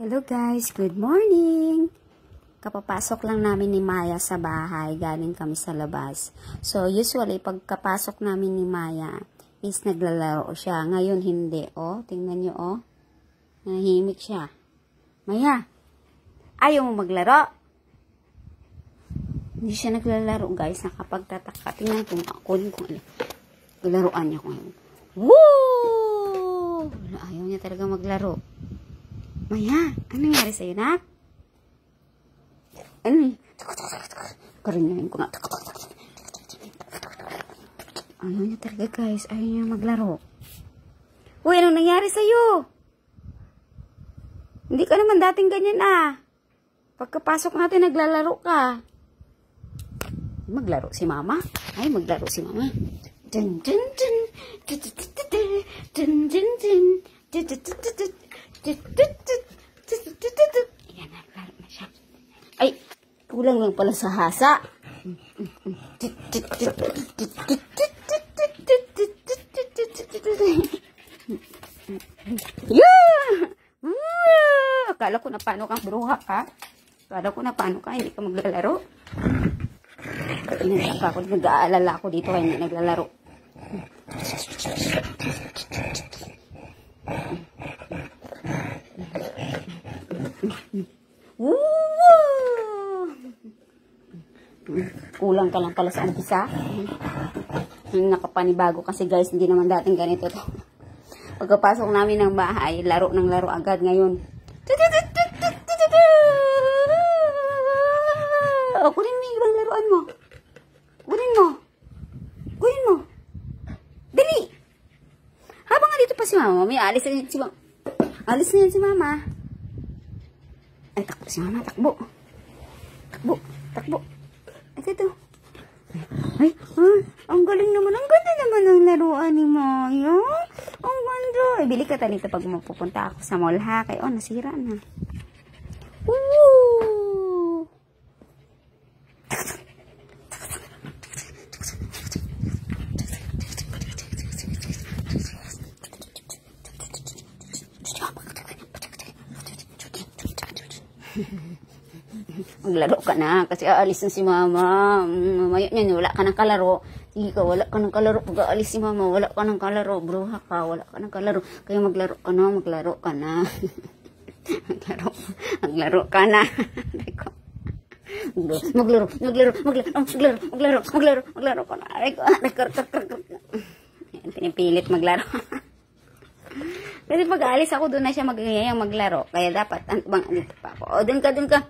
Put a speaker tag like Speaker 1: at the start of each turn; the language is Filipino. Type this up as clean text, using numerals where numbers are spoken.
Speaker 1: Hello guys, good morning! Kapapasok lang namin ni Maya sa bahay, galing kami sa labas. So usually pagkapasok namin ni Maya is naglalaro siya. Ngayon hindi, oh. Tingnan nyo, oh. Nahihimik siya. Maya, ayaw mo maglaro? Hindi siya naglalaro guys, nakapagtataka. Tingnan kung ako kung laruan niya kung ano. Woo! Ayaw niya talaga maglaro. Maya, ano nangyari sa'yo, nak? Ano? Karinyahin ko na. Ayaw niya talaga, guys. Ayaw niya maglaro. Uy, ano nangyari sa'yo? Hindi ka naman dating ganyan, ah. Pagkapasok natin, naglalaro ka. Maglaro si mama? Ay, maglaro si mama. Dun, dun, dun. Dun, dun, dun, dun. Dun, dun, dun. Ayan, naglaro na siya. Ay, kulang lang pala sa hasa. Akala ko na paano kang bruha ka. Akala ko na paano ka, hindi ka maglalaro. Nag-aalala ako dito kaya hindi naglalaro. Kulang ka lang pala sa umpisa. Nakapanibago kasi guys, hindi naman dating ganito to. Pagkapasok namin ng bahay, laro ng laro agad ngayon. O, kunin mo yung ibang laruan mo. Kunin mo. Kunin mo. Dali. Habang nga dito pa si mama, may alis na yan si mama. Alis na yan si mama. Ay, takbo si mama, takbo. Takbo, takbo. Ito, ito. Ay, ang galing naman. Ang ganda naman ng laruan ni Maya. Ang ganda. Ay, bili ka talito pag mapupunta ako sa mall, ha? Kaya, nasira na. Woo! Maglaro ka na kasi aalis na si mama. Mamaya niyan, wala ka ng kalaro. Sige ka, wala ka ng kalaro. Pag aalis si mama, wala ka ng kalaro. Bruha ka, wala ka ng kalaro. Kaya maglaro ka na, maglaro ka na. maglaro ka na. maglaro ka na. Pinipilit maglaro. Kasi pag aalis ako, doon na siya maglaro. Kaya dapat, bang dito pa ako. O, doon ka.